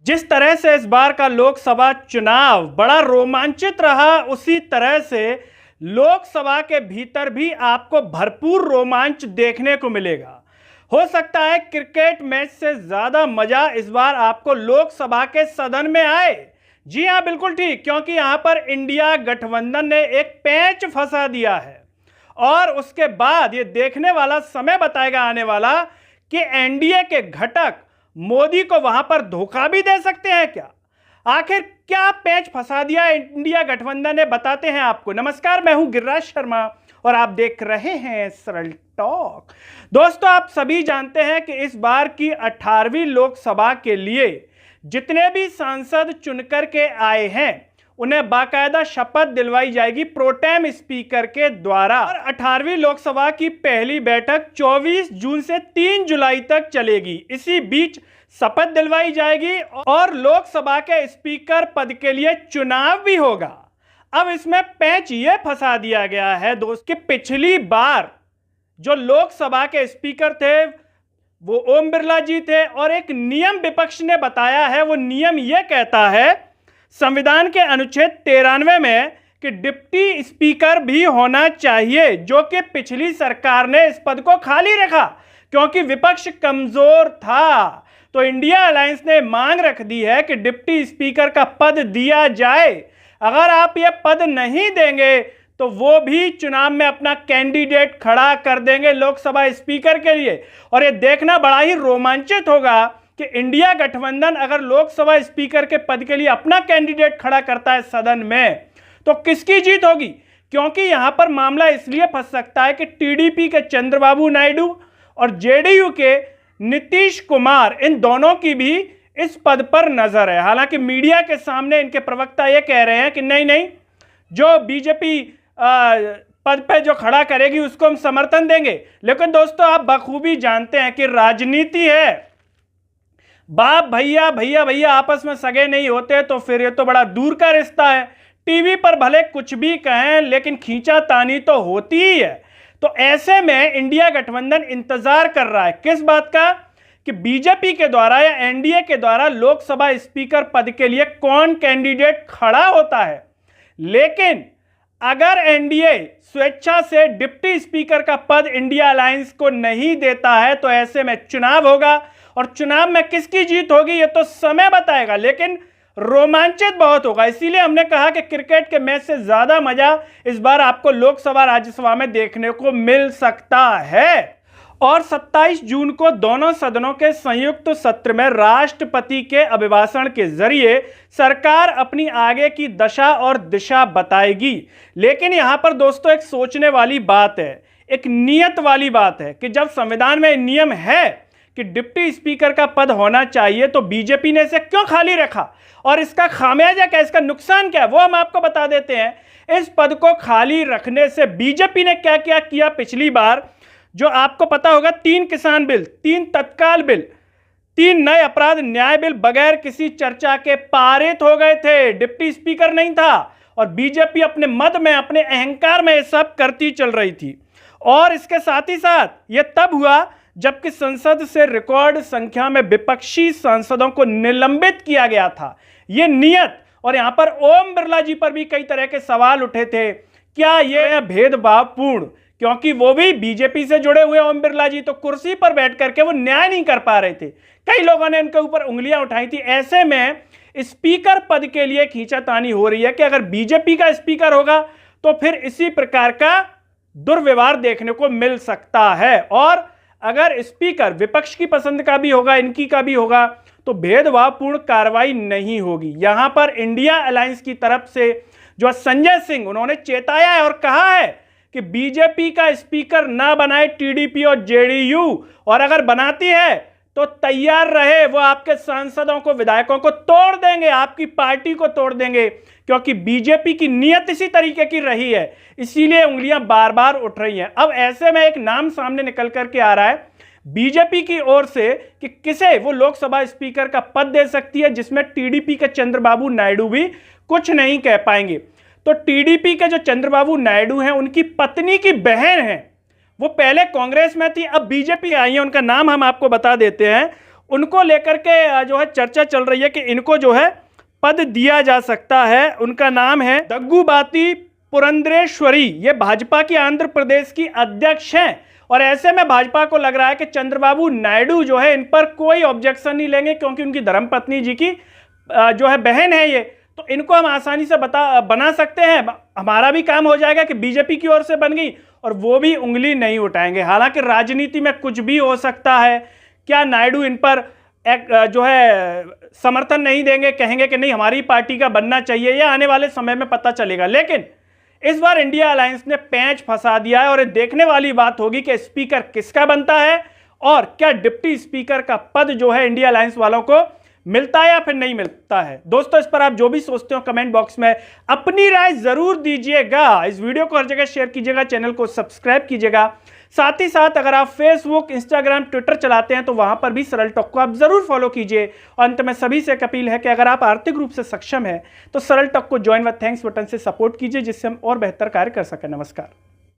जिस तरह से इस बार का लोकसभा चुनाव बड़ा रोमांचित रहा, उसी तरह से लोकसभा के भीतर भी आपको भरपूर रोमांच देखने को मिलेगा। हो सकता है क्रिकेट मैच से ज्यादा मजा इस बार आपको लोकसभा के सदन में आए। जी हां, बिल्कुल ठीक, क्योंकि यहां पर इंडिया गठबंधन ने एक पेंच फंसा दिया है और उसके बाद ये देखने वाला समय बताएगा आने वाला कि एनडीए के घटक मोदी को वहां पर धोखा भी दे सकते हैं क्या। आखिर क्या पेंच फंसा दिया इंडिया गठबंधन ने, बताते हैं आपको। नमस्कार, मैं हूं गिरिराज शर्मा और आप देख रहे हैं सरल टॉक। दोस्तों, आप सभी जानते हैं कि इस बार की 18वीं लोकसभा के लिए जितने भी सांसद चुनकर के आए हैं उन्हें बाकायदा शपथ दिलवाई जाएगी प्रोटेम स्पीकर के द्वारा। और 18वीं लोकसभा की पहली बैठक 24 जून से 3 जुलाई तक चलेगी। इसी बीच शपथ दिलवाई जाएगी और लोकसभा के स्पीकर पद के लिए चुनाव भी होगा। अब इसमें पेंच ये फंसा दिया गया है दोस्त कि पिछली बार जो लोकसभा के स्पीकर थे वो ओम बिरला जी थे और एक नियम विपक्ष ने बताया है। वो नियम ये कहता है संविधान के अनुच्छेद 93 में कि डिप्टी स्पीकर भी होना चाहिए, जो कि पिछली सरकार ने इस पद को खाली रखा क्योंकि विपक्ष कमजोर था। तो इंडिया अलायंस ने मांग रख दी है कि डिप्टी स्पीकर का पद दिया जाए। अगर आप ये पद नहीं देंगे तो वो भी चुनाव में अपना कैंडिडेट खड़ा कर देंगे लोकसभा स्पीकर के लिए। और ये देखना बड़ा ही रोमांचित होगा कि इंडिया गठबंधन अगर लोकसभा स्पीकर के पद के लिए अपना कैंडिडेट खड़ा करता है सदन में तो किसकी जीत होगी। क्योंकि यहां पर मामला इसलिए फंस सकता है कि टीडीपी के चंद्रबाबू नायडू और जेडीयू के नीतीश कुमार, इन दोनों की भी इस पद पर नजर है। हालांकि मीडिया के सामने इनके प्रवक्ता ये कह रहे हैं कि नहीं, जो बीजेपी पद पे जो खड़ा करेगी उसको हम समर्थन देंगे। लेकिन दोस्तों, आप बखूबी जानते हैं कि राजनीति है, बाप भैया भैया भैया आपस में सगे नहीं होते तो फिर ये तो बड़ा दूर का रिश्ता है। टीवी पर भले कुछ भी कहें लेकिन खींचातानी तो होती ही है। तो ऐसे में इंडिया गठबंधन इंतजार कर रहा है किस बात का कि बीजेपी के द्वारा या एनडीए के द्वारा लोकसभा स्पीकर पद के लिए कौन कैंडिडेट खड़ा होता है। लेकिन अगर एनडीए स्वेच्छा से डिप्टी स्पीकर का पद इंडिया अलायंस को नहीं देता है तो ऐसे में चुनाव होगा और चुनाव में किसकी जीत होगी ये तो समय बताएगा, लेकिन रोमांचित बहुत होगा। इसीलिए हमने कहा कि क्रिकेट के मैच से ज्यादा मजा इस बार आपको लोकसभा राज्यसभा में देखने को मिल सकता है। और 27 जून को दोनों सदनों के संयुक्त सत्र में राष्ट्रपति के अभिभाषण के जरिए सरकार अपनी आगे की दशा और दिशा बताएगी। लेकिन यहां पर दोस्तों एक सोचने वाली बात है, एक नियत वाली बात है कि जब संविधान में नियम है कि डिप्टी स्पीकर का पद होना चाहिए तो बीजेपी ने इसे क्यों खाली रखा और इसका खामियाजा क्या, इसका नुकसान क्या है, वो हम आपको बता देते हैं। इस पद को खाली रखने से बीजेपी ने क्या क्या किया पिछली बार, जो आपको पता होगा। 3 किसान बिल, 3 तत्काल बिल, 3 नए अपराध न्याय बिल बगैर किसी चर्चा के पारित हो गए थे। डिप्टी स्पीकर नहीं था और बीजेपी अपने मद में, अपने अहंकार में ये सब करती चल रही थी। और इसके साथ ही साथ ये तब हुआ जबकि संसद से रिकॉर्ड संख्या में विपक्षी सांसदों को निलंबित किया गया था। ये नियत, और यहां पर ओम बिरला जी पर भी कई तरह के सवाल उठे थे, क्या यह भेदभावपूर्ण, क्योंकि वो भी बीजेपी से जुड़े हुए ओम बिरला जी तो कुर्सी पर बैठ करके वो न्याय नहीं कर पा रहे थे। कई लोगों ने इनके ऊपर उंगलियां उठाई थी। ऐसे में स्पीकर पद के लिए खींचातानी हो रही है कि अगर बीजेपी का स्पीकर होगा तो फिर इसी प्रकार का दुर्व्यवहार देखने को मिल सकता है। और अगर स्पीकर विपक्ष की पसंद का भी होगा, इनकी का भी होगा, तो भेदभावपूर्ण कार्रवाई नहीं होगी। यहां पर इंडिया अलायंस की तरफ से जो संजय सिंह, उन्होंने चेताया है और कहा है कि बीजेपी का स्पीकर ना बनाए टीडीपी और जेडीयू, और अगर बनाती है तो तैयार रहे, वो आपके सांसदों को, विधायकों को तोड़ देंगे, आपकी पार्टी को तोड़ देंगे, क्योंकि बीजेपी की नीयत इसी तरीके की रही है। इसीलिए उंगलियां बार बार उठ रही हैं। अब ऐसे में एक नाम सामने निकल करके आ रहा है बीजेपी की ओर से कि किसे वो लोकसभा स्पीकर का पद दे सकती है, जिसमें टीडीपी के चंद्रबाबू नायडू भी कुछ नहीं कह पाएंगे। तो टीडीपी के जो चंद्रबाबू नायडू हैं, उनकी पत्नी की बहन है, वो पहले कांग्रेस में थी, अब बीजेपी आई है, उनका नाम हम आपको बता देते हैं। उनको लेकर के जो है चर्चा चल रही है कि इनको जो है पद दिया जा सकता है। उनका नाम है दग्गुबाती पुरंदेश्वरी। ये भाजपा की आंध्र प्रदेश की अध्यक्ष हैं और ऐसे में भाजपा को लग रहा है कि चंद्रबाबू नायडू जो है इन पर कोई ऑब्जेक्शन नहीं लेंगे, क्योंकि उनकी धर्मपत्नी जी की जो है बहन है ये, तो इनको हम आसानी से बना सकते हैं। हमारा भी काम हो जाएगा कि बीजेपी की ओर से बन गई और वो भी उंगली नहीं उठाएंगे। हालांकि राजनीति में कुछ भी हो सकता है। क्या नायडू इन पर जो है समर्थन नहीं देंगे, कहेंगे कि नहीं हमारी पार्टी का बनना चाहिए, या आने वाले समय में पता चलेगा। लेकिन इस बार इंडिया अलायंस ने पेंच फंसा दिया है और देखने वाली बात होगी कि स्पीकर किसका बनता है और क्या डिप्टी स्पीकर का पद जो है इंडिया अलायंस वालों को मिलता है या फिर नहीं मिलता है। दोस्तों, इस पर आप जो भी सोचते हो कमेंट बॉक्स में अपनी राय जरूर दीजिएगा। इस वीडियो को हर जगह शेयर कीजिएगा, चैनल को सब्सक्राइब कीजिएगा। साथ ही साथ अगर आप फेसबुक, इंस्टाग्राम, ट्विटर चलाते हैं तो वहां पर भी सरल टॉक को आप जरूर फॉलो कीजिए। और अंत में सभी से एक अपील है कि अगर आप आर्थिक रूप से सक्षम हैं तो सरल टॉक को ज्वाइन व थैंक्स बटन से सपोर्ट कीजिए, जिससे हम और बेहतर कार्य कर सकें। नमस्कार।